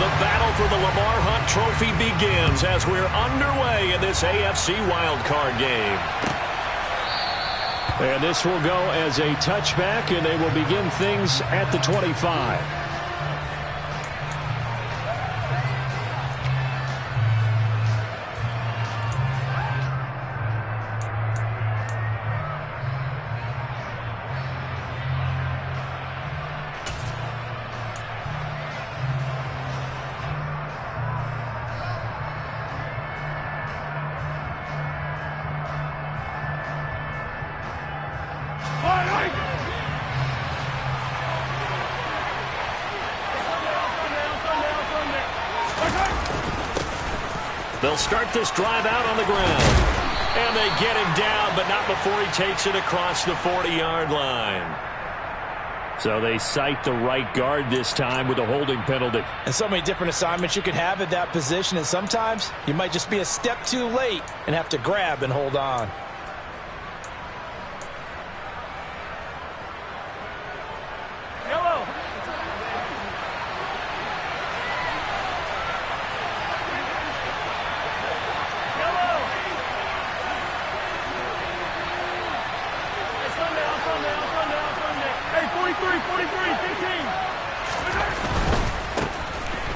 The battle for the Lamar Hunt Trophy begins as we're underway in this AFC wildcard game. And this will go as a touchback, and they will begin things at the 25. They'll start this drive out on the ground. And they get him down, but not before he takes it across the 40-yard line. So they cite the right guard this time with a holding penalty. And so many different assignments you can have at that position, and sometimes you might just be a step too late and have to grab and hold on.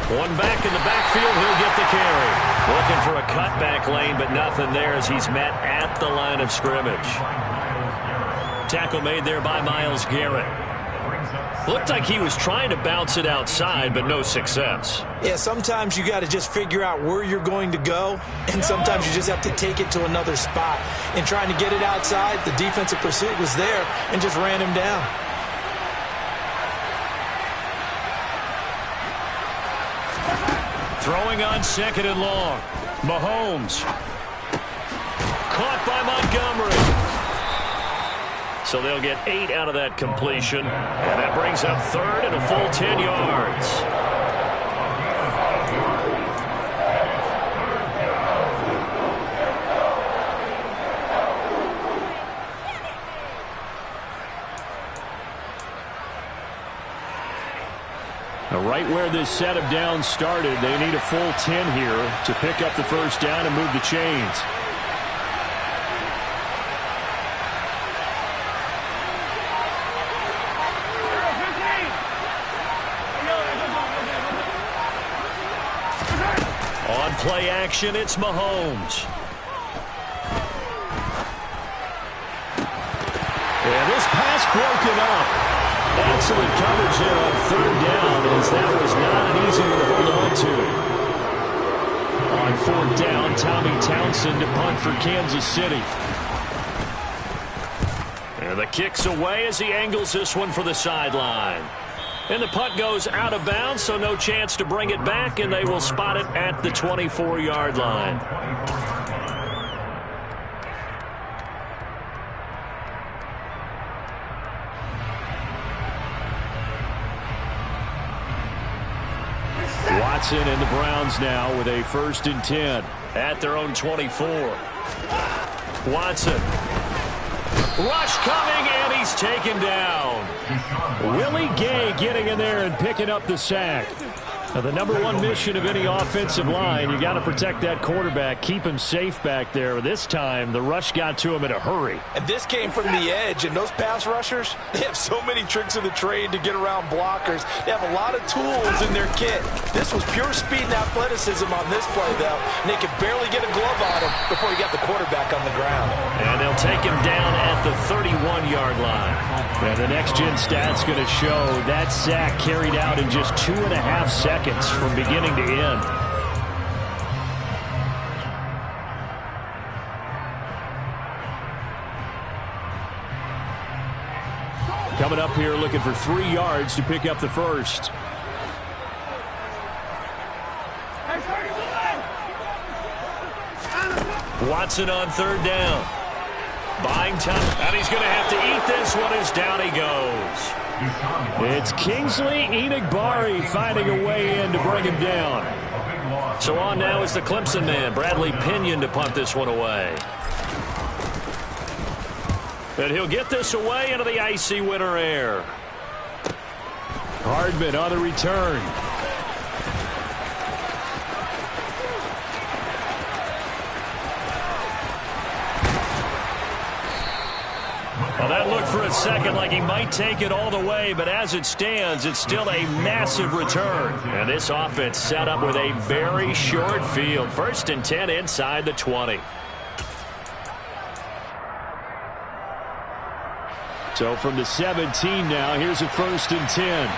One back in the backfield, he'll get the carry. Looking for a cutback lane, but nothing there as he's met at the line of scrimmage. Tackle made there by Myles Garrett. Looked like he was trying to bounce it outside, but no success. Yeah, sometimes you got to just figure out where you're going to go, and sometimes you just have to take it to another spot. And trying to get it outside, the defensive pursuit was there and just ran him down. Throwing on second and long. Mahomes. Caught by Montgomery. So they'll get 8 out of that completion. And that brings up third and a full 10 yards. Right where this set of downs started, they need a full 10 here to pick up the first down and move the chains. On play action, it's Mahomes. And this pass broken up. Excellent coverage there on third down, as that was not an easy one to hold on to. On fourth down, Tommy Townsend to punt for Kansas City. And the kick's away as he angles this one for the sideline. And the punt goes out of bounds, so no chance to bring it back, and they will spot it at the 24-yard line. Watson and the Browns now with a 1st and 10. At their own 24. Watson. Rush coming, and he's taken down. Willie Gay getting in there and picking up the sack. Now, the number one mission of any offensive line, you got to protect that quarterback, keep him safe back there. This time, the rush got to him in a hurry. And this came from the edge, and those pass rushers, they have so many tricks of the trade to get around blockers. They have a lot of tools in their kit. This was pure speed and athleticism on this play, though, and they could barely get a glove on him before he got the quarterback on the ground. And they'll take him down at the 31-yard line. And the next-gen stat's going to show that sack carried out in just 2.5 seconds from beginning to end. Coming up here looking for 3 yards to pick up the first. Watson on third down. Buying time, and he's going to have to eat this one as down he goes. It's Kingsley Enagbari finding a way in to bring him down. So on now is the Clemson man, Bradley Pinion, to punt this one away. And he'll get this away into the icy winter air. Hardman on the return. Well, that looked for a second like he might take it all the way, but as it stands, it's still a massive return. And this offense set up with a very short field. 1st and 10 inside the 20. So from the 17 now, here's a 1st and 10.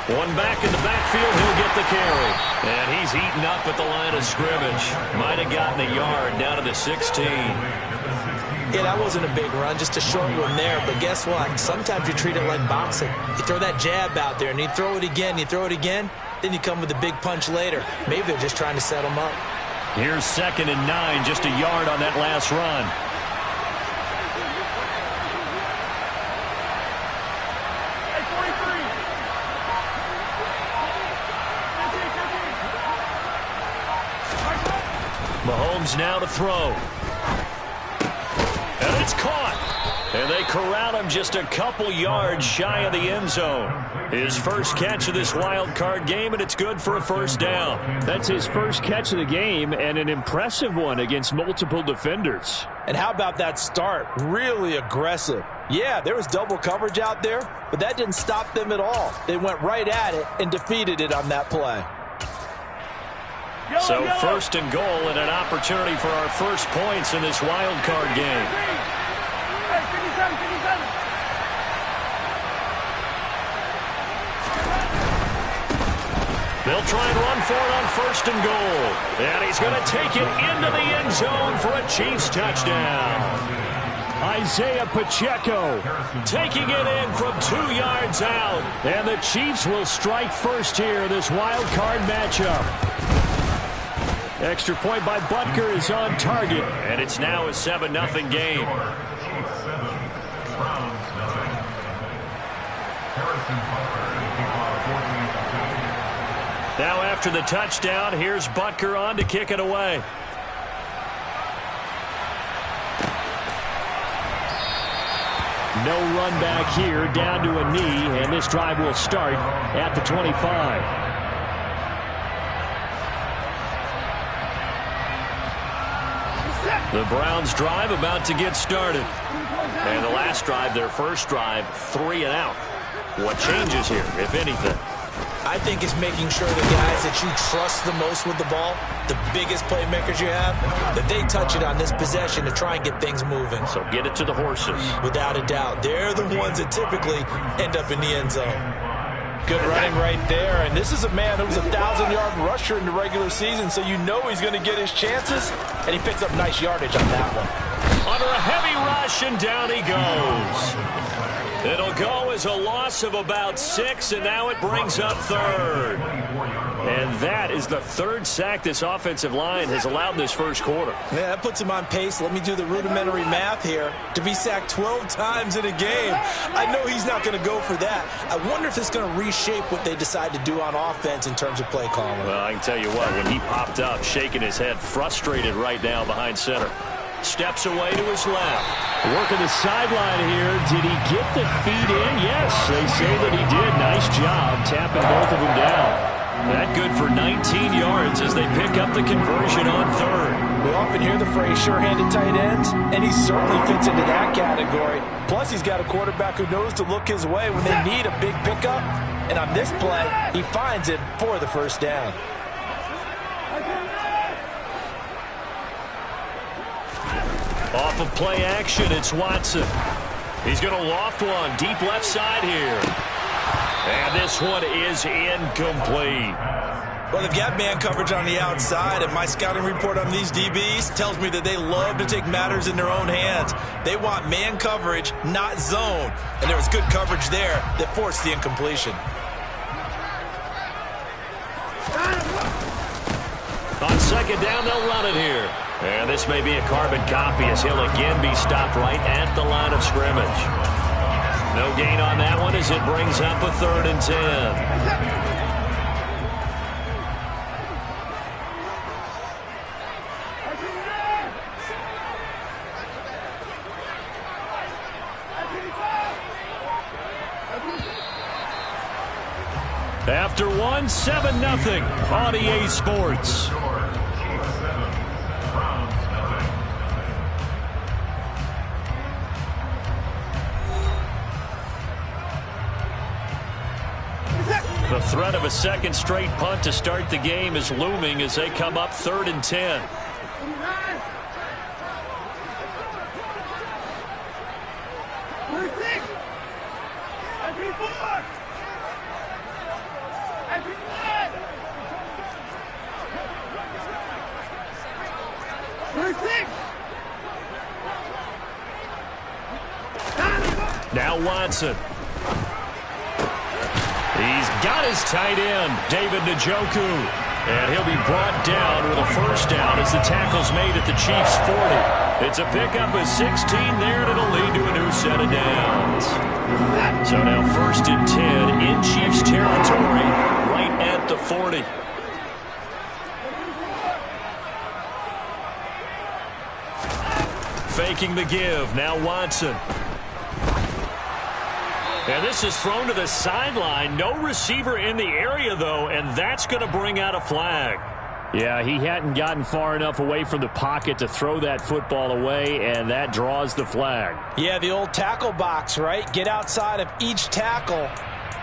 One back in the backfield, he'll get the carry. And he's eaten up at the line of scrimmage. Might have gotten a yard down to the 16. Yeah, that wasn't a big run, just a short one there. But guess what? Sometimes you treat it like boxing. You throw that jab out there, and you throw it again, then you come with a big punch later. Maybe they're just trying to set him up. Here's 2nd and 9, just a yard on that last run. Mahomes now to throw. And it's caught. And they corral him just a couple yards shy of the end zone. His first catch of this wild card game, and it's good for a 1st down. That's his first catch of the game, and an impressive one against multiple defenders. And how about that start? Really aggressive. Yeah, there was double coverage out there, but that didn't stop them at all. They went right at it and defeated it on that play. So 1st and goal and an opportunity for our first points in this wild card game. They'll try and run for it on 1st and goal. And he's going to take it into the end zone for a Chiefs touchdown. Isaiah Pacheco taking it in from 2 yards out. And the Chiefs will strike first here in this wild card matchup. Extra point by Butker is on target. And it's now a 7-0 game. Now after the touchdown, here's Butker on to kick it away. No run back here, down to a knee, and this drive will start at the 25. The Browns drive about to get started. And the last drive, their first drive, 3 and out. What changes here, if anything? I think it's making sure the guys that you trust the most with the ball, the biggest playmakers you have, that they touch it on this possession to try and get things moving. So get it to the horses. Without a doubt. They're the ones that typically end up in the end zone. Good running right there. And this is a man who was a 1,000-yard rusher in the regular season, so you know he's going to get his chances. And he picks up nice yardage on that one. Under a heavy rush, and down he goes. It'll go as a loss of about 6, and now it brings up 3rd. And that is the 3rd sack this offensive line has allowed this first quarter. Yeah, that puts him on pace. Let me do the rudimentary math here. To be sacked 12 times in a game, I know he's not going to go for that. I wonder if it's going to reshape what they decide to do on offense in terms of play calling. Well, I can tell you what, when he popped up, shaking his head, frustrated right now behind center. Steps away to his left. Working the sideline here. Did he get the feet in? Yes, they say that he did. Nice job tapping both of them down. That good for 19 yards as they pick up the conversion on 3rd. We often hear the phrase sure-handed tight ends, and he certainly fits into that category. Plus, he's got a quarterback who knows to look his way when they need a big pickup. And on this play, he finds it for the 1st down. Off of play action, it's Watson. He's going to loft one deep left side here. And this one is incomplete. Well, they've got man coverage on the outside, and my scouting report on these DBs tells me that they love to take matters in their own hands. They want man coverage, not zone. And there was good coverage there that forced the incompletion. On 2nd down, they'll run it here. And this may be a carbon copy as he'll again be stopped right at the line of scrimmage. No gain on that one as it brings up a 3rd and 10. After one, 7-0 on EA Sports. The threat of a second straight punt to start the game is looming as they come up 3rd and 10. Now Watson. He's got his tight end, David Njoku. And he'll be brought down with a first down as the tackle's made at the Chiefs' 40. It's a pickup of 16 there, and it'll lead to a new set of downs. So now 1st and 10 in Chiefs territory, right at the 40. Faking the give, now Watson. And this is thrown to the sideline. No receiver in the area, though, and that's going to bring out a flag. Yeah, he hadn't gotten far enough away from the pocket to throw that football away, and that draws the flag. Yeah, the old tackle box, right? Get outside of each tackle,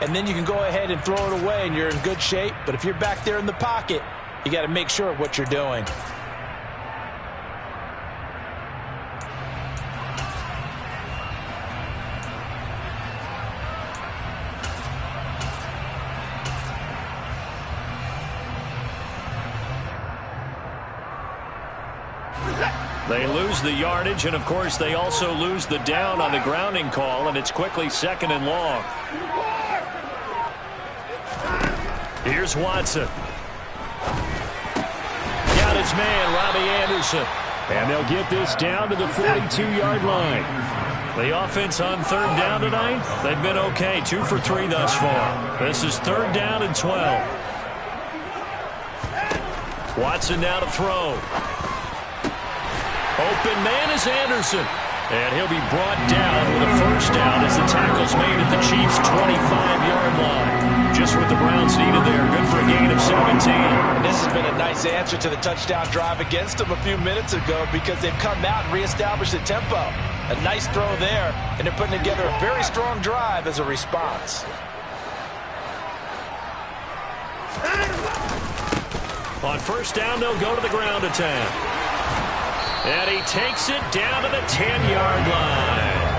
and then you can go ahead and throw it away, and you're in good shape. But if you're back there in the pocket, you got to make sure of what you're doing. They lose the yardage, and, of course, they also lose the down on the grounding call, and it's quickly 2nd and long. Here's Watson. Got his man, Robbie Anderson. And they'll get this down to the 42-yard line. The offense on 3rd down tonight, they've been okay, 2 for 3 thus far. This is 3rd down and 12. Watson now to throw. Open man is Anderson. And he'll be brought down with a first down as the tackle's made at the Chiefs' 25-yard line. Just what the Browns needed there. Good for a gain of 17. And this has been a nice answer to the touchdown drive against them a few minutes ago because they've come out and reestablished the tempo. A nice throw there, and they're putting together a very strong drive as a response. On first down, they'll go to the ground attack. And he takes it down to the 10-yard line.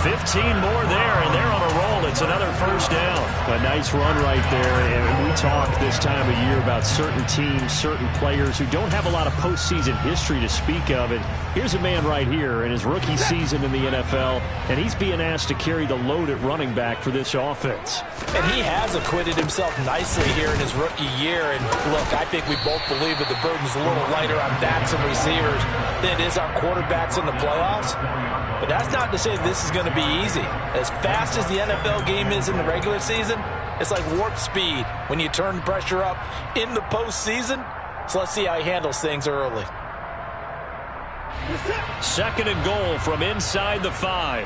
15 more there, and they're on a roll. It's another first down. A nice run right there. And we talk this time of year about certain teams, certain players who don't have a lot of postseason history to speak of. And here's a man right here in his rookie season in the NFL, and he's being asked to carry the load at running back for this offense. And he has acquitted himself nicely here in his rookie year. And look, I think we both believe that the burden's a little lighter on backs and receivers than it is on quarterbacks in the playoffs. But that's not to say this is going to be easy. As fast as the NFL game is in the regular season, it's like warp speed when you turn pressure up in the postseason. So let's see how he handles things early. 2nd and goal from inside the 5.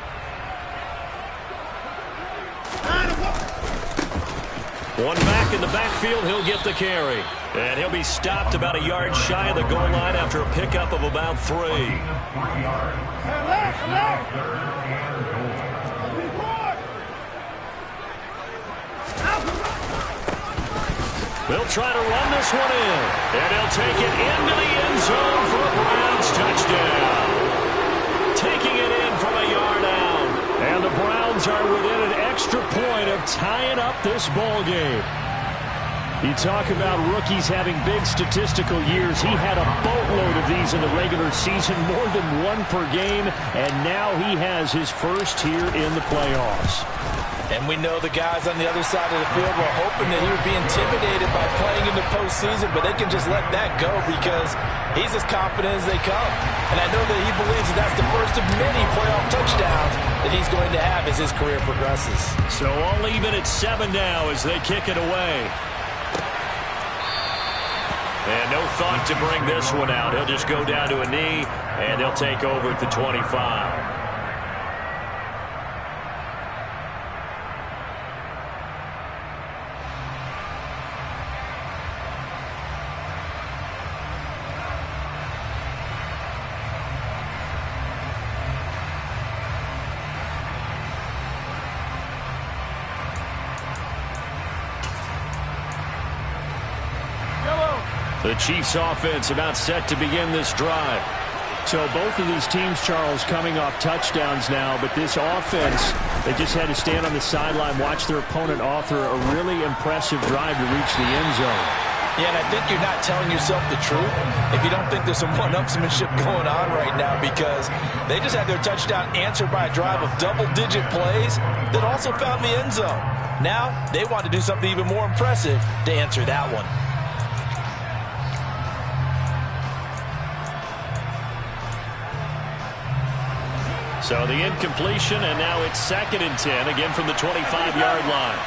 One back in the backfield, he'll get the carry. And he'll be stopped about a yard shy of the goal line after a pickup of about 3. They'll try to run this one in. And they'll take it into the end zone for a Browns touchdown. Taking it in from a yard out. And the Browns are within an extra point of tying up this ball game. You talk about rookies having big statistical years. He had a boatload of these in the regular season, more than 1 per game, and now he has his first here in the playoffs. And we know the guys on the other side of the field were hoping that he would be intimidated by playing in the postseason, but they can just let that go because he's as confident as they come. And I know that he believes that that's the first of many playoff touchdowns that he's going to have as his career progresses. So all even at 7 now as they kick it away. And no thought to bring this one out. He'll just go down to a knee, and they'll take over at the 25. The Chiefs offense about set to begin this drive. So both of these teams, Charles, coming off touchdowns now, but this offense, they just had to stand on the sideline, watch their opponent author a really impressive drive to reach the end zone. Yeah, and I think you're not telling yourself the truth if you don't think there's some one-upsmanship going on right now, because they just had their touchdown answered by a drive of double-digit plays that also found the end zone. Now they want to do something even more impressive to answer that one. So the incompletion, and now it's 2nd and 10, again from the 25-yard line.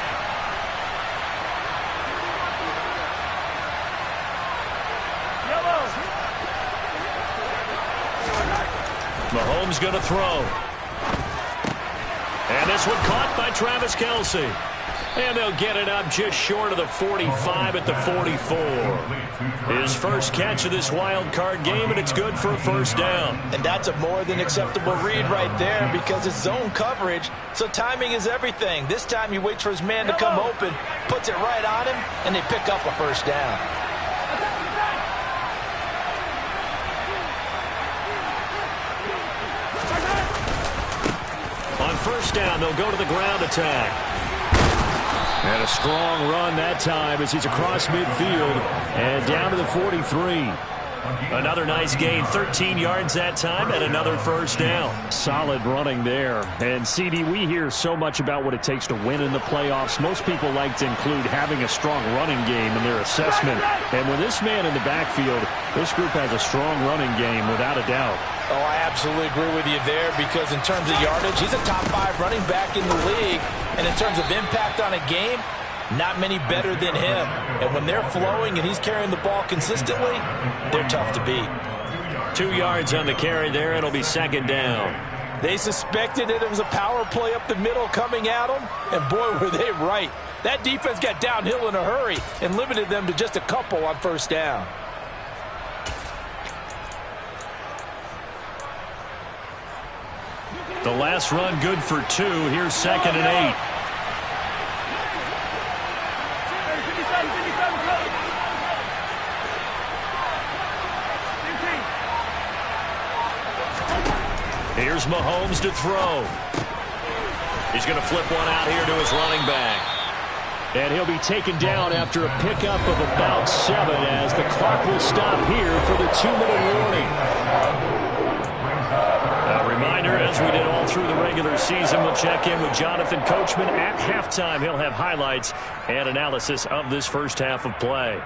Mahomes going to throw. And this one caught by Travis Kelce. And they'll get it up just short of the 45 at the 44. His first catch of this wild card game, and it's good for a first down. And that's a more than acceptable read right there, because it's zone coverage, so timing is everything. This time he waits for his man to come open, puts it right on him, and they pick up a first down. On first down, they'll go to the ground attack. And a strong run that time as he's across midfield and down to the 43. Another nice gain, 13 yards that time, and another first down. Solid running there. And, CD, we hear so much about what it takes to win in the playoffs. Most people like to include having a strong running game in their assessment. And with this man in the backfield, this group has a strong running game without a doubt. Oh, I absolutely agree with you there, because in terms of yardage, he's a top 5 running back in the league. And in terms of impact on a game, not many better than him. And when they're flowing and he's carrying the ball consistently, they're tough to beat. 2 yards on the carry there. It'll be 2nd down. They suspected it was a power play up the middle coming at them, and boy, were they right. That defense got downhill in a hurry and limited them to just a couple on first down. The last run good for 2. Here's 2nd and 8. Here's Mahomes to throw. He's going to flip one out here to his running back. And he'll be taken down after a pickup of about 7 as the clock will stop here for the 2-minute warning. A reminder, as we did all through the regular season, we'll check in with Jonathan Coachman at halftime. He'll have highlights and analysis of this first half of play.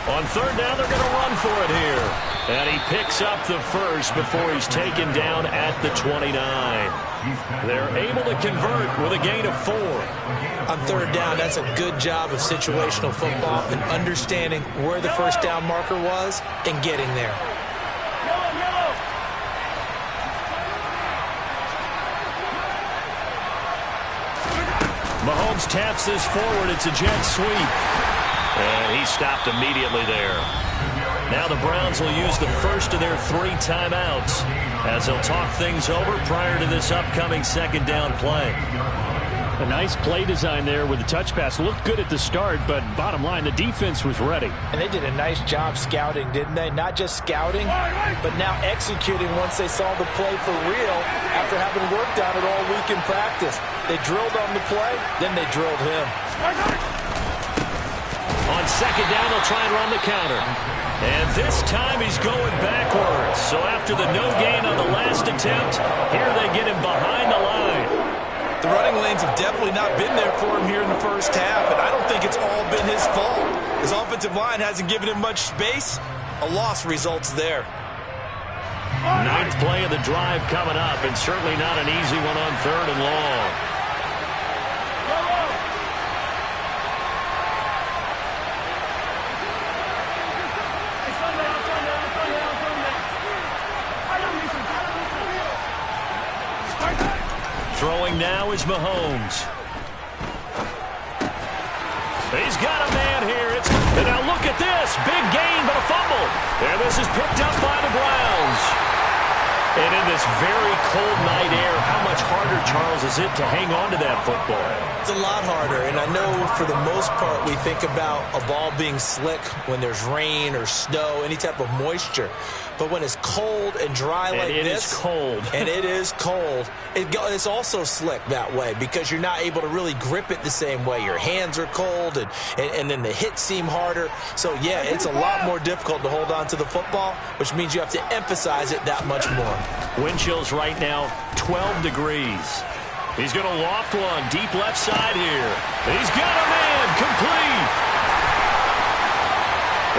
On third down, they're going to run for it here. And he picks up the first before he's taken down at the 29. They're able to convert with a gain of 4. On third down, that's a good job of situational football and understanding where the first down marker was and getting there. Mahomes taps this forward. It's a jet sweep. And he stopped immediately there. Now the Browns will use the first of their 3 timeouts as they'll talk things over prior to this upcoming 2nd down play. A nice play design there with the touch pass. Looked good at the start, but bottom line, the defense was ready. And they did a nice job scouting, didn't they? Not just scouting, but now executing once they saw the play for real after having worked on it all week in practice. They drilled on the play, then they drilled him. On 2nd down, they'll try and run the counter. And this time he's going backwards. So after the no gain on the last attempt, here they get him behind the line. The running lanes have definitely not been there for him here in the first half, and I don't think it's all been his fault. His offensive line hasn't given him much space. A loss results there. 9th play of the drive coming up, and certainly not an easy one on 3rd and long. Throwing now is Mahomes. He's got a man here. And now look at this. Big gain, but a fumble. And this is picked up by the Browns. And in this very cold night air, how much harder, Charles, is it to hang on to that football? It's a lot harder, and I know for the most part we think about a ball being slick when there's rain or snow, any type of moisture. But when it's cold and dry like this, it is cold. And it is cold, it's also slick that way because you're not able to really grip it the same way. Your hands are cold, and then the hits seem harder. So, yeah, it's a lot more difficult to hold on to the football, which means you have to emphasize it that much more. Wind chills right now, 12 degrees. He's going to loft one deep left side here. He's got a man complete.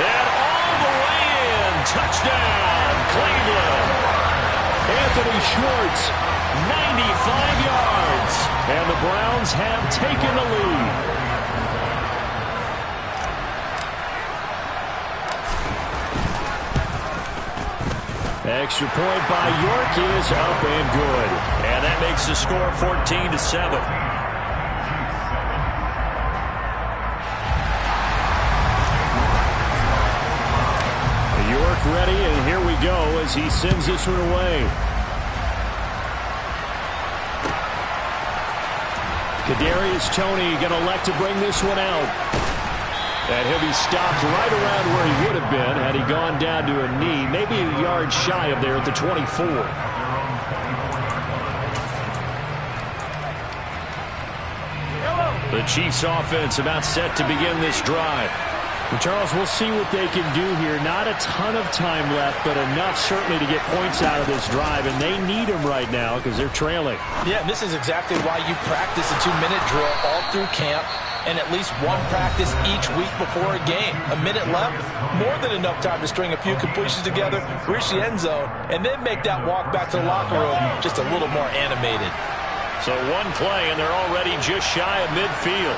And all the way in. Touchdown, Cleveland. Anthony Schwartz, 95 yards. and the Browns have taken the lead. Extra point by York is up and good. And that makes the score 14-7. York ready, and here we go as he sends this one away. Kadarius Toney going to elect to bring this one out. And he'll be stopped right around where he would have been had he gone down to a knee, maybe a yard shy of there at the 24. The Chiefs offense about set to begin this drive. And Charles, we'll see what they can do here. Not a ton of time left, but enough certainly to get points out of this drive, and they need them right now because they're trailing. Yeah, and this is exactly why you practice a 2-minute drill all through camp and at least one practice each week before a game. A minute left, more than enough time to string a few completions together, reach the end zone, and then make that walk back to the locker room just a little more animated. So one play, and they're already just shy of midfield.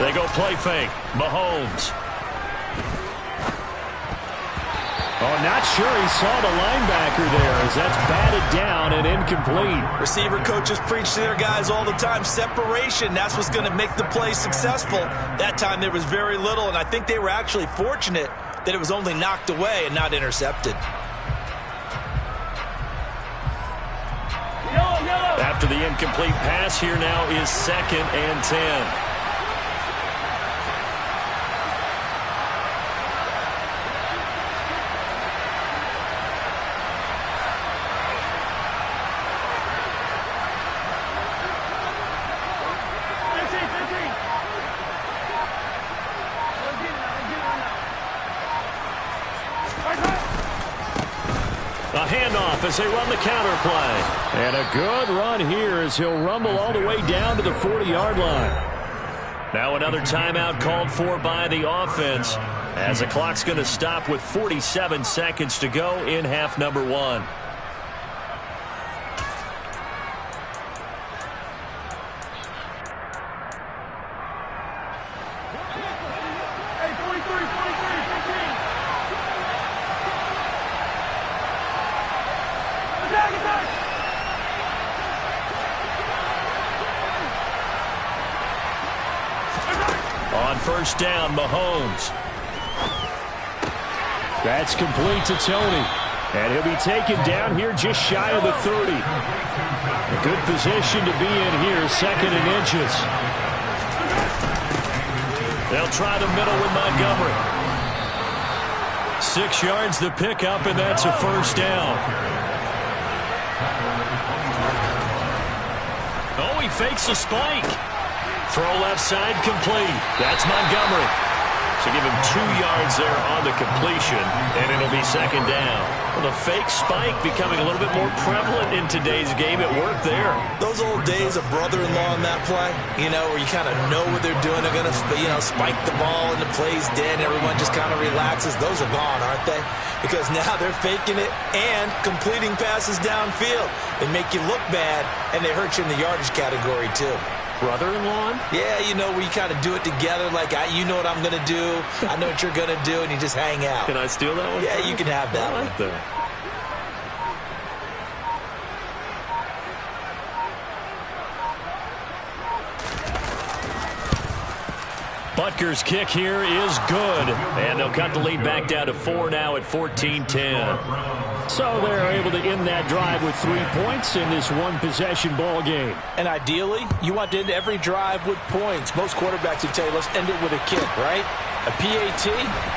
They go play fake. Mahomes. Oh, not sure he saw the linebacker there as that's batted down and incomplete. Receiver coaches preach to their guys all the time. Separation, that's what's going to make the play successful. That time there was very little, and I think they were actually fortunate that it was only knocked away and not intercepted. After the incomplete pass, here now is 2nd and 10. A handoff as they run the counter play. And a good run here as he'll rumble all the way down to the 40-yard line. Now another timeout called for by the offense as the clock's going to stop with 47 seconds to go in half number 1. On first down, Mahomes. That's complete to Toney. And he'll be taken down here just shy of the 30. A good position to be in here, 2nd and inches. They'll try the middle with Montgomery. 6 yards to pick up, and that's a first down. Oh, he fakes a spike. Throw left side complete. That's Montgomery. So give him 2 yards there on the completion, and it'll be 2nd down. Well, the fake spike becoming a little bit more prevalent in today's game. It worked there. Those old days of brother-in-law in that play, you know, where you kind of know what they're doing. They're going to, you know, spike the ball and the play's dead. Everyone just kind of relaxes. Those are gone, aren't they? Because now they're faking it and completing passes downfield. They make you look bad, and they hurt you in the yardage category, too. Brother-in-law? Yeah, you know, we kind of do it together. Like, you know what I'm going to do. I know what you're going to do, and you just hang out. Can I steal that one? Yeah, you can have that I like one. that. Butker's kick here is good, and they'll cut the lead back down to 4 now at 14-10. So they're able to end that drive with 3 points in this one-possession ball game. And ideally, you want to end every drive with points. Most quarterbacks would tell you, let's end it with a kick, right? A PAT,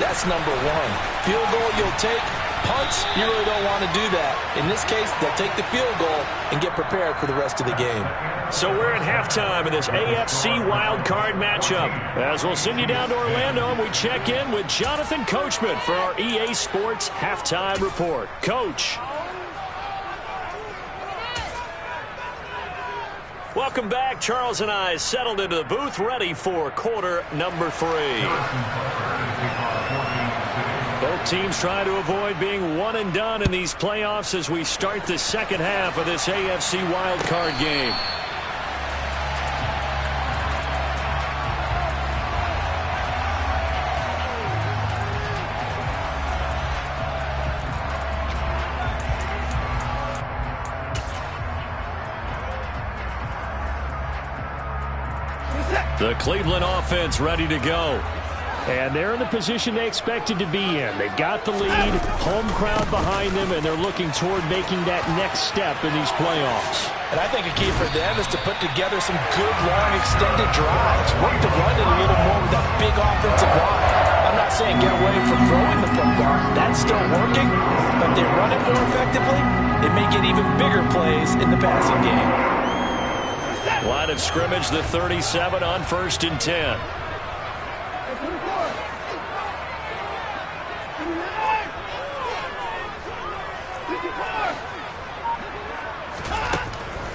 that's number one. Field goal you'll take. Punts, you really don't want to do that. In this case, they'll take the field goal and get prepared for the rest of the game. So we're at halftime in this AFC wildcard matchup. As we'll send you down to Orlando, and we check in with Jonathan Coachman for our EA Sports Halftime Report. Coach. Welcome back. Charles and I settled into the booth, ready for quarter number 3. Both teams try to avoid being one and done in these playoffs as we start the second half of this AFC wildcard game. The Cleveland offense ready to go. And they're in the position they expected to be in. They've got the lead, home crowd behind them, and they're looking toward making that next step in these playoffs. And I think a key for them is to put together some good, long, extended drives. Work to run it a little more with that big offensive line. I'm not saying get away from throwing the football. That's still working. But if they run it more effectively, they may get even bigger plays in the passing game. Line of scrimmage, the 37 on 1st and 10.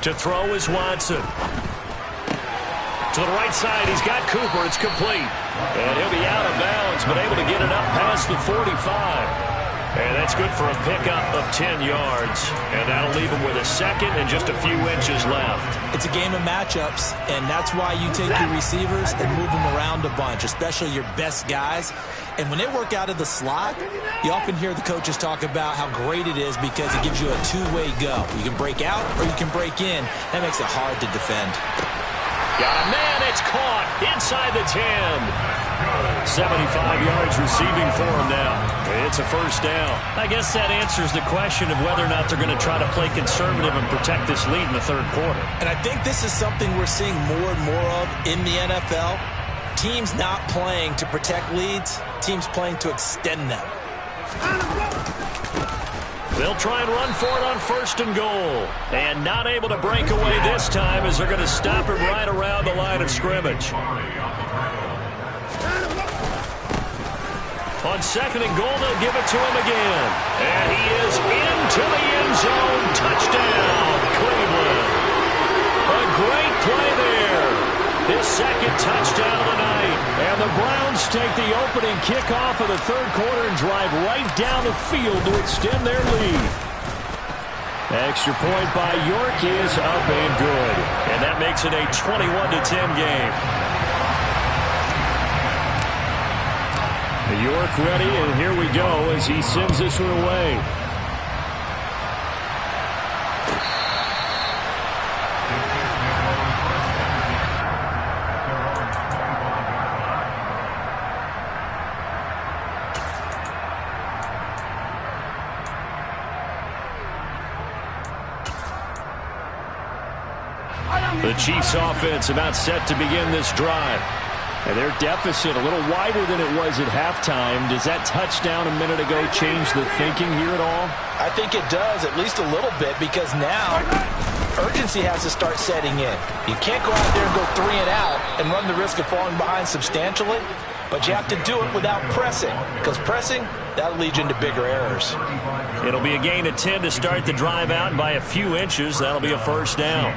To throw is Watson. To the right side, he's got Cooper. It's complete. And he'll be out of bounds, but able to get it up past the 45. And that's good for a pickup of 10 yards. And that'll leave him with a second and just a few inches left. It's a game of matchups, and that's why you take your receivers and move them around a bunch, especially your best guys. And when they work out of the slot, you often hear the coaches talk about how great it is because it gives you a two-way go. You can break out or you can break in. That makes it hard to defend. Got a man. It's caught inside the 10. 75 yards receiving for him now. It's a first down. I guess that answers the question of whether or not they're going to try to play conservative and protect this lead in the third quarter. And I think this is something we're seeing more and more of in the NFL. Teams not playing to protect leads, teams playing to extend them. They'll try and run for it on 1st and goal. And not able to break away this time as they're going to stop him right around the line of scrimmage. On 2nd and goal, they'll give it to him again. And he is into the end zone. Touchdown, Cleveland. A great play there. His second touchdown of the night. And the Browns take the opening kickoff of the third quarter and drive right down the field to extend their lead. Extra point by York is up and good. And that makes it a 21-10 game. York ready, and here we go as he sends this one away. The Chiefs offense about set to begin this drive. And their deficit a little wider than it was at halftime. Does that touchdown a minute ago change the thinking here at all? I think it does, at least a little bit, because now urgency has to start setting in. You can't go out there and go 3 and out and run the risk of falling behind substantially, but you have to do it without pressing, because pressing, that'll lead you into bigger errors. It'll be a gain of 10 to start the drive out, and by a few inches, that'll be a first down.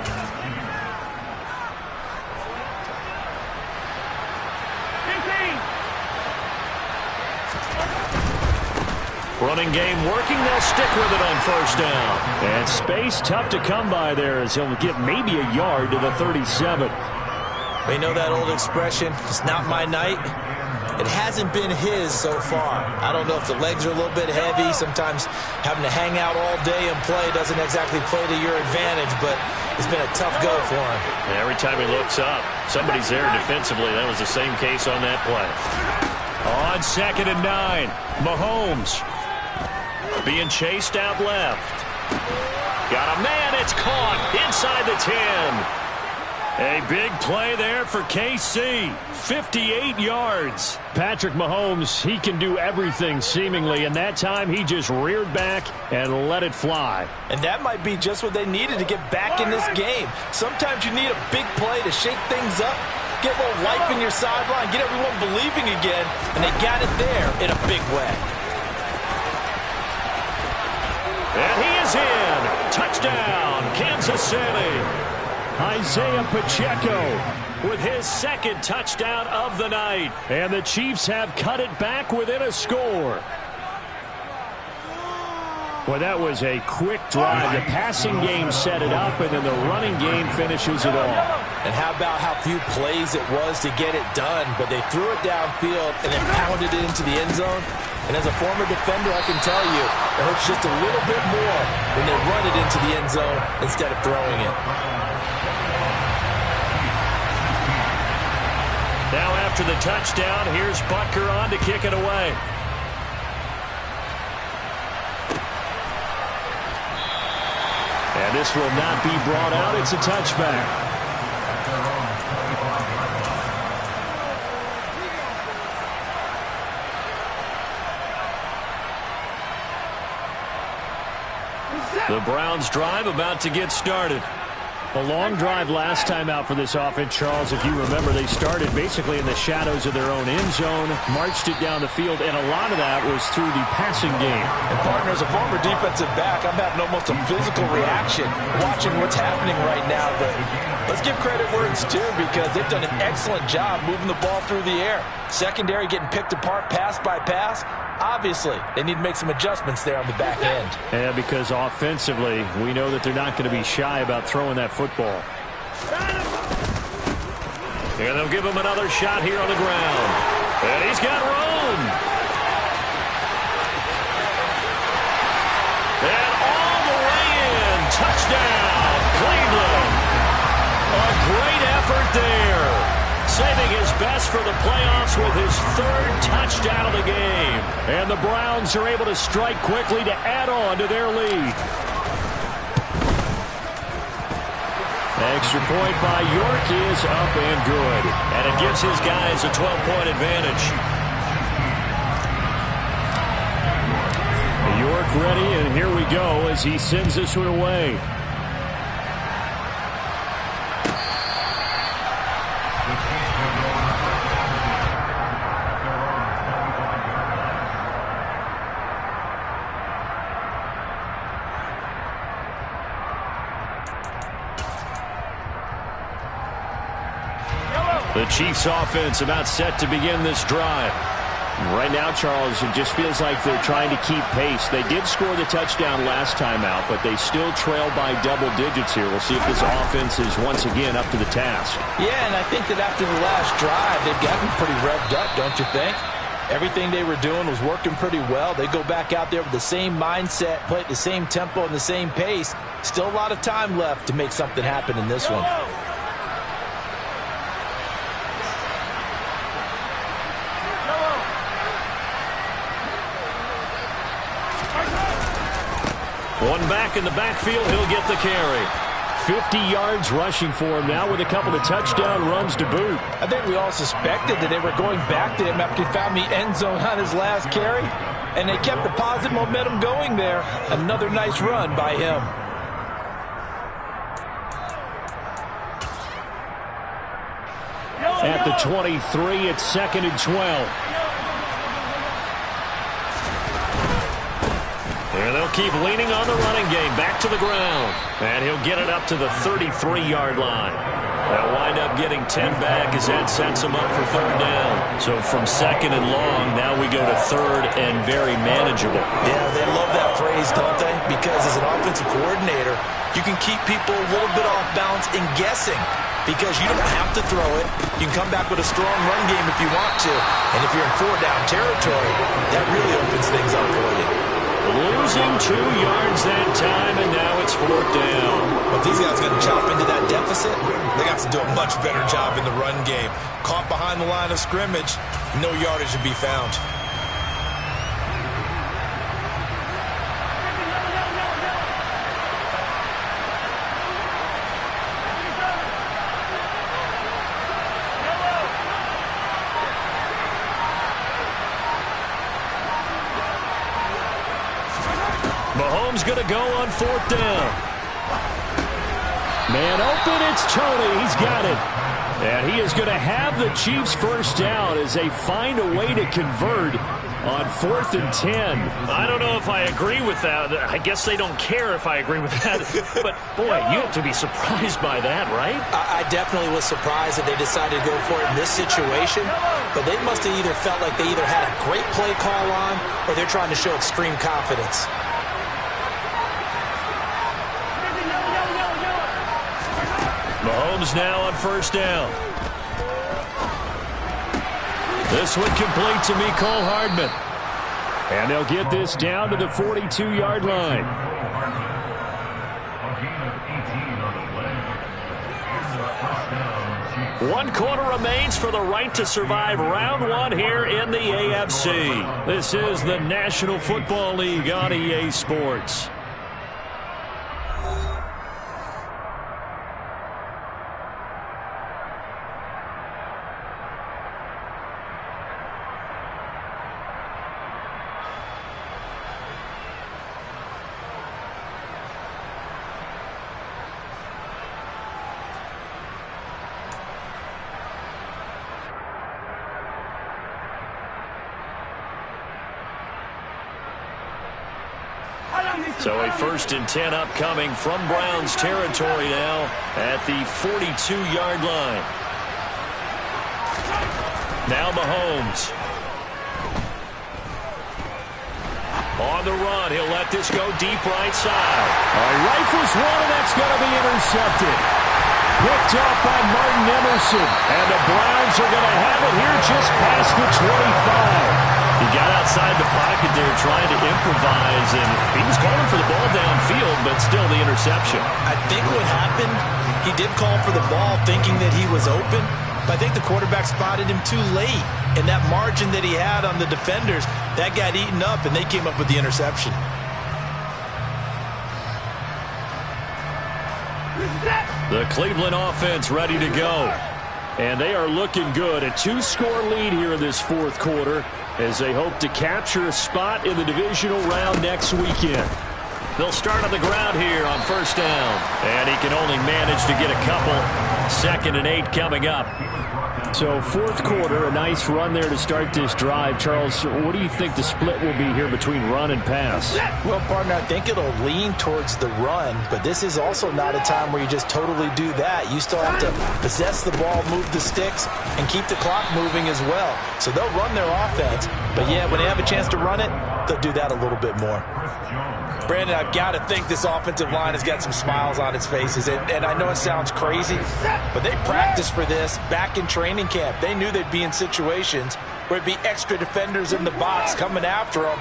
Running game working. They'll stick with it on 1st down. And space tough to come by there as he'll get maybe a yard to the 37. We know that old expression, it's not my night. It hasn't been his so far. I don't know if the legs are a little bit heavy. Sometimes having to hang out all day and play doesn't exactly play to your advantage, but It's been a tough go for him. And every time he looks up, somebody's there defensively. That was the same case on that play. On 2nd and 9, Mahomes being chased out left. Got a man. It's caught inside the 10. A big play there for KC. 58 yards. Patrick Mahomes, he can do everything seemingly, and that time he just reared back and let it fly. And that might be just what they needed to get back in this game. Sometimes you need a big play to shake things up, get a little life in your sideline, get everyone believing again, and they got it there in a big way. And he is in. Touchdown, Kansas City. Isaiah Pacheco with his 2nd touchdown of the night. And the Chiefs have cut it back within a score. Well, that was a quick drive. The passing game set it up, and then the running game finishes it all. And how about how few plays it was to get it done, but they threw it downfield and then pounded it into the end zone. And as a former defender, I can tell you, it hurts just a little bit more when they run it into the end zone instead of throwing it. Now after the touchdown, here's Butker on to kick it away. And this will not be brought out. It's a touchback. The Browns drive about to get started. A long drive last time out for this offense, Charles. If you remember, they started basically in the shadows of their own end zone, marched it down the field, and a lot of that was through the passing game. And, partner, as a former defensive back, I'm having almost a physical reaction watching what's happening right now. But let's give credit where it's due, because they've done an excellent job moving the ball through the air. Secondary getting picked apart pass by pass. Obviously, they need to make some adjustments there on the back end. Yeah, because offensively, we know that they're not going to be shy about throwing that football. And they'll give him another shot here on the ground. And he's got room. And all the way in. Touchdown, Cleveland. A great effort there. Saving his best for the playoffs with his 3rd touchdown of the game. And the Browns are able to strike quickly to add on to their lead. Extra point by York is up and good. And it gives his guys a 12-point advantage. York ready, and here we go as he sends this one away. The Chiefs offense about set to begin this drive. Right now, Charles, it just feels like they're trying to keep pace. They did score the touchdown last time out, but they still trail by double digits here. We'll see if this offense is once again up to the task. Yeah, and I think that after the last drive, they've gotten pretty revved up, don't you think? Everything they were doing was working pretty well. They go back out there with the same mindset, play at the same tempo and the same pace. Still a lot of time left to make something happen in this one. One back in the backfield, he'll get the carry. 50 yards rushing for him now with a couple of touchdown runs to boot. I think we all suspected that they were going back to him after he found the end zone on his last carry. And they kept the positive momentum going there. Another nice run by him. At the 23, it's 2nd and 12. And they'll keep leaning on the running game. Back to the ground. And he'll get it up to the 33-yard line. They'll wind up getting 10 back as that sets him up for 3rd down. So from 2nd and long, now we go to 3rd and very manageable. Yeah, they love that phrase, don't they? Because as an offensive coordinator, you can keep people a little bit off balance and guessing. Because you don't have to throw it. You can come back with a strong run game if you want to. And if you're in 4-down territory, that really opens things up for you. Losing 2 yards that time, and now it's 4th down. But these guys are going to chop into that deficit. They got to do a much better job in the run game. Caught behind the line of scrimmage, no yardage to be found. Mahomes going to go on 4th down. Man open, it's Tony. He's got it. And he is going to have the Chiefs first down as they find a way to convert on 4th and 10. I don't know if I agree with that. I guess they don't care if I agree with that. But, boy, you have to be surprised by that, right? I definitely was surprised that they decided to go for it in this situation. But they must have either felt like they either had a great play call on or they're trying to show extreme confidence. Mahomes now on 1st down. This one complete to Mecole Hardman. And they'll get this down to the 42-yard line. One quarter remains for the right to survive round 1 here in the AFC. This is the National Football League on EA Sports. So a 1st and 10 upcoming from Browns territory now at the 42-yard line. Now Mahomes. On the run, he'll let this go deep right side. Rifles one, and that's going to be intercepted. Picked off by Martin Emerson. And the Browns are going to have it here just past the 25. He got outside the pocket there trying to improvise, and he was calling for the ball downfield, but still the interception. I think what happened, he did call for the ball thinking that he was open, but I think the quarterback spotted him too late. And that margin that he had on the defenders, that got eaten up, and they came up with the interception. The Cleveland offense ready to go. And they are looking good. A 2-score lead here in this 4th quarter as they hope to capture a spot in the divisional round next weekend. They'll start on the ground here on 1st down. And he can only manage to get a couple. 2nd and 8 coming up. So 4th quarter, a nice run there to start this drive. Charles, what do you think the split will be here between run and pass? Well, partner, I think it'll lean towards the run, but this is also not a time where you just totally do that. You still have to possess the ball, move the sticks, and keep the clock moving as well. So they'll run their offense, but yeah, when they have a chance to run it, they'll do that a little bit more. Brandon, I've got to think this offensive line has got some smiles on its faces. And I know it sounds crazy, but they practiced for this back in training camp. They knew they'd be in situations where it'd be extra defenders in the box coming after them,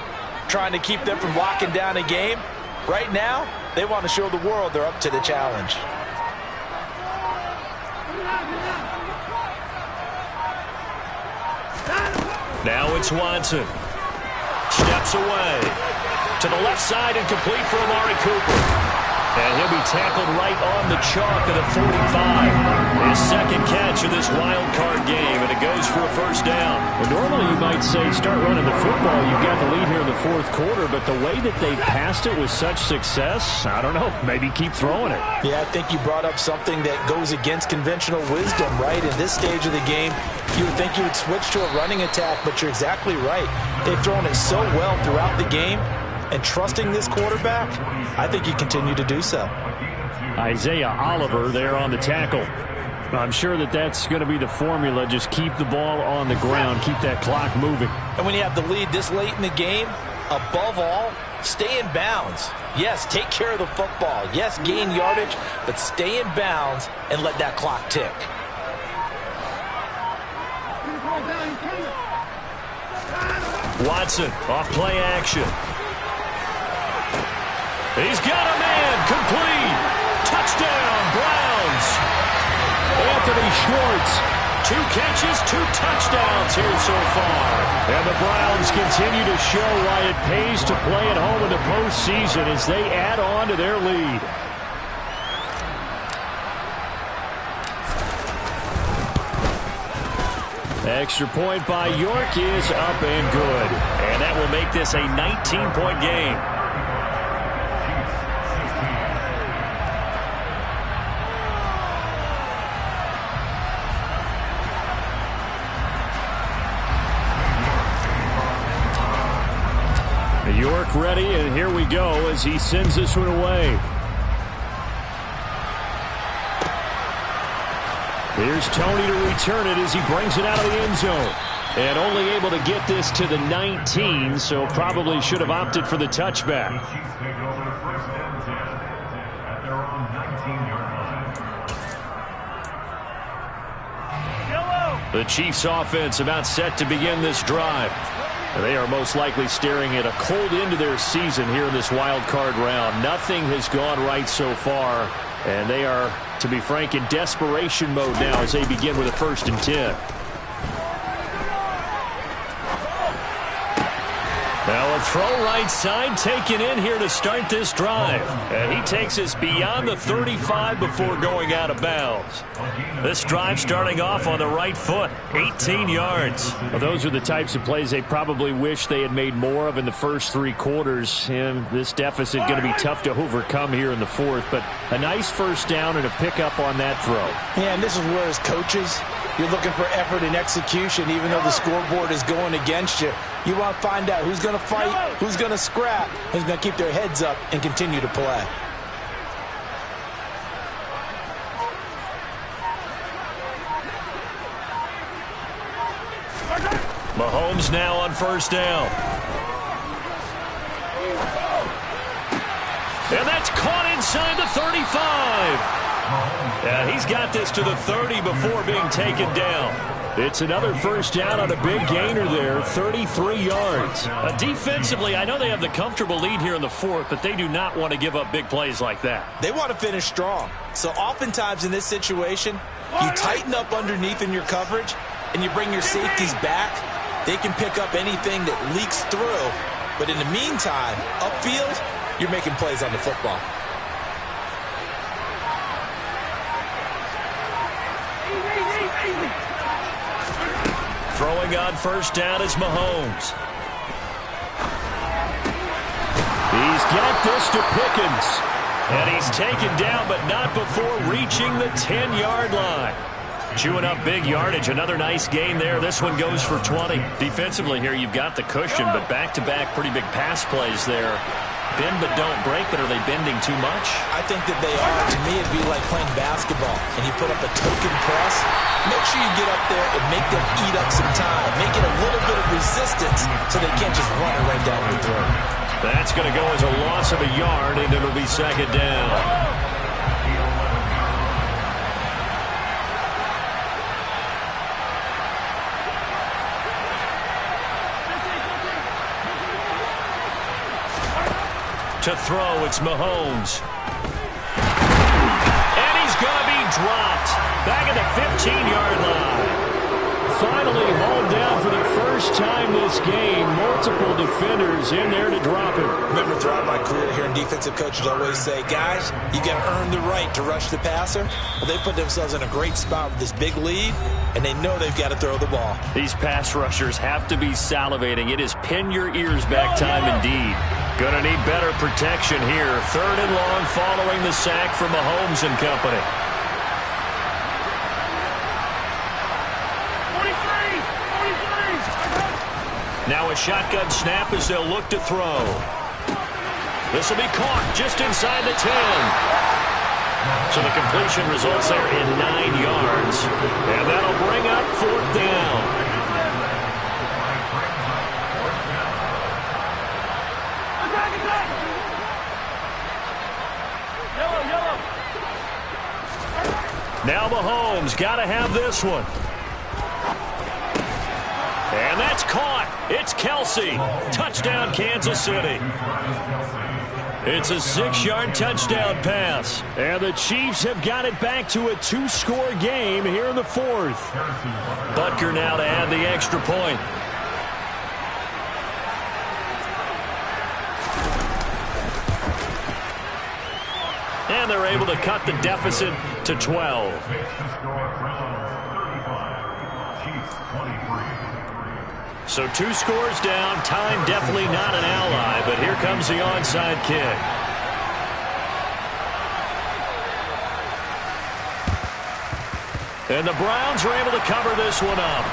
trying to keep them from locking down a game. Right now, they want to show the world they're up to the challenge. Now it's Watson. Steps away. To the left side and complete for Amari Cooper. And he'll be tackled right on the chalk at the 45. His 2nd catch of this wild card game, and it goes for a 1st down. Well, normally you might say start running the football. You've got the lead here in the 4th quarter, but the way that they passed it with such success, I don't know, maybe keep throwing it. Yeah, I think you brought up something that goes against conventional wisdom, right? In this stage of the game, you would think you would switch to a running attack, but you're exactly right. They've thrown it so well throughout the game. And trusting this quarterback, I think you continue to do so. Isaiah Oliver there on the tackle. I'm sure that that's going to be the formula. Just keep the ball on the ground. Keep that clock moving. And when you have the lead this late in the game, above all, stay in bounds. Yes, take care of the football. Yes, gain yardage, but stay in bounds and let that clock tick. Watson off play action. He's got a man. Complete. Touchdown, Browns. Anthony Schwartz. 2 catches, 2 touchdowns here so far. And the Browns continue to show why it pays to play at home in the postseason as they add on to their lead. Extra point by York is up and good. And that will make this a 19-point game. York ready, and here we go as he sends this one away. Here's Tony to return it as he brings it out of the end zone. And only able to get this to the 19, so probably should have opted for the touchback. The Chiefs offense about set to begin this drive. They are most likely staring at a cold end to their season here in this wild card round. Nothing has gone right so far, and they are, to be frank, in desperation mode now as they begin with a 1st and 10. Now a throw right side taken in here to start this drive. And he takes us beyond the 35 before going out of bounds. This drive starting off on the right foot, 18 yards. Well, those are the types of plays they probably wish they had made more of in the first 3 quarters. And this deficit going to be tough to overcome here in the 4th. But a nice 1st down and a pickup on that throw. Yeah, and this is where as coaches, you're looking for effort and execution, even though the scoreboard is going against you. You want to find out who's going to fight, who's going to scrap, who's going to keep their heads up and continue to play. Mahomes now on 1st down. And that's caught inside the 35. Yeah, he's got this to the 30 before being taken down. It's another 1st down on a big gainer there, 33 yards. Defensively, I know they have the comfortable lead here in the 4th, but they do not want to give up big plays like that. They want to finish strong. So oftentimes in this situation, you tighten up underneath in your coverage, and you bring your safeties back. They can pick up anything that leaks through. But in the meantime, upfield, you're making plays on the football. Throwing on 1st down is Mahomes. He's got this to Pickens. And he's taken down, but not before reaching the 10-yard line. Chewing up big yardage. Another nice gain there. This one goes for 20. Defensively here, you've got the cushion, but back-to-back pretty big pass plays there. Bend but don't break, but are they bending too much? I think that they are. To me, it'd be like playing basketball, and you put up a token press. Make sure you get up there and make them eat up some time. Make it a little bit of resistance so they can't just run it right down your throat. That's going to go as a loss of a yard, and it'll be 2nd down. To throw, it's Mahomes. And he's going to be dropped. Back at the 15-yard line. Finally hauled down for the 1st time this game. Multiple defenders in there to drop him. Remember, throughout my career here in defensive coaches always say, guys, you got to earn the right to rush the passer. Well, they put themselves in a great spot with this big lead, and they know they've got to throw the ball. These pass rushers have to be salivating. It is pin your ears back time indeed. Gonna need better protection here. 3rd and long following the sack from Mahomes and company. 43. Now a shotgun snap as they'll look to throw. This will be caught just inside the 10. So the completion results there in 9 yards. And that'll bring up 4th down. Now Mahomes got to have this one. And that's caught. It's Kelsey. Touchdown, Kansas City. It's a 6-yard touchdown pass. And the Chiefs have got it back to a 2-score game here in the fourth. Butker now to add the extra point. And they're able to cut the deficit to 12. So 2 scores down. Time definitely not an ally, but here comes the onside kick. And the Browns were able to cover this one up.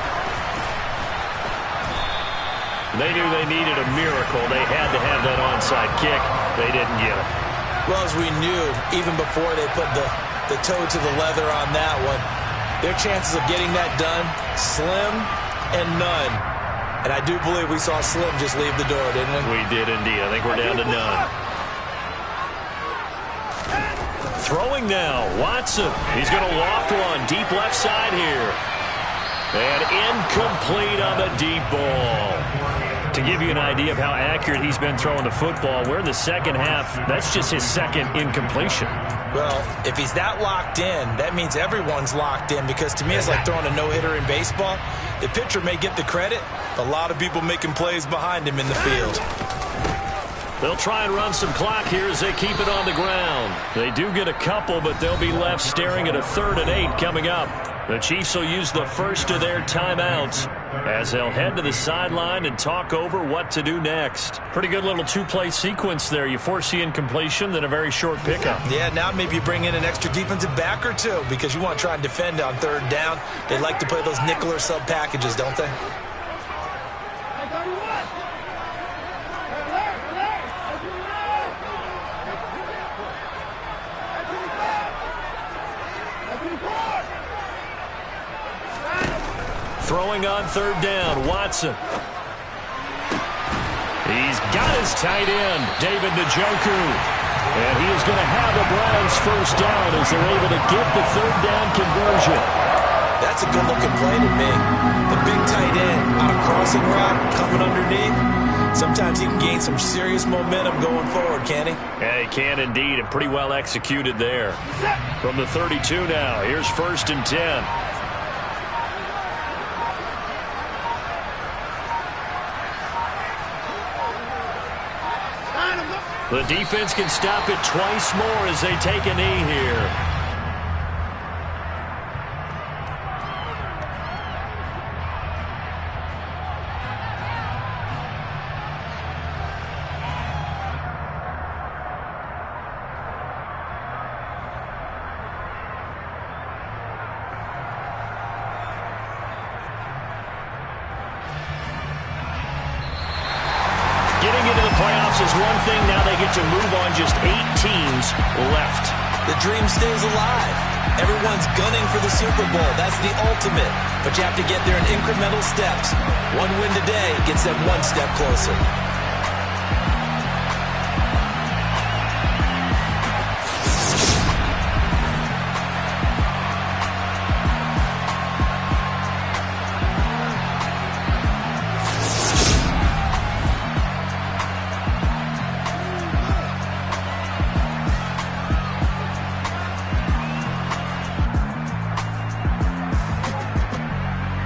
They knew they needed a miracle. They had to have that onside kick. They didn't get it. Well, as we knew, even before they put the toe to the leather on that one, their chances of getting that done, slim and none. And I do believe we saw Slim just leave the door, didn't we? We did indeed. I think we're down to none. Throwing now, Watson. He's going to loft one, deep left side here. And incomplete on the deep ball. To give you an idea of how accurate he's been throwing the football, we're in the second half. That's just his second incompletion. Well, if he's that locked in, that means everyone's locked in, because to me it's like throwing a no-hitter in baseball. The pitcher may get the credit, a lot of people making plays behind him in the field. They'll try and run some clock here as they keep it on the ground. They do get a couple, but they'll be left staring at a 3rd and 8 coming up. The Chiefs will use the first of their timeouts as they'll head to the sideline and talk over what to do next. Pretty good little 2-play sequence there. You force the incompletion, then a very short pickup. Yeah, now maybe you bring in an extra defensive back or two, because you want to try and defend on 3rd down. They like to play those nickel or sub packages, don't they? Throwing on 3rd down, Watson. He's got his tight end, David Njoku. And he is going to have the Browns first down as they're able to get the 3rd down conversion. That's a good-looking play to me. The big tight end on a crossing route coming underneath. Sometimes he can gain some serious momentum going forward, can't he? Yeah, he can indeed, and pretty well executed there. From the 32 now, here's 1st and 10. The defense can stop it twice more as they take a knee here. Getting into the playoffs is one thing. Now they get to move on. Just 8 teams left. The dream stays alive. Everyone's gunning for the Super Bowl. That's the ultimate. But you have to get there in incremental steps. One win today gets them one step closer.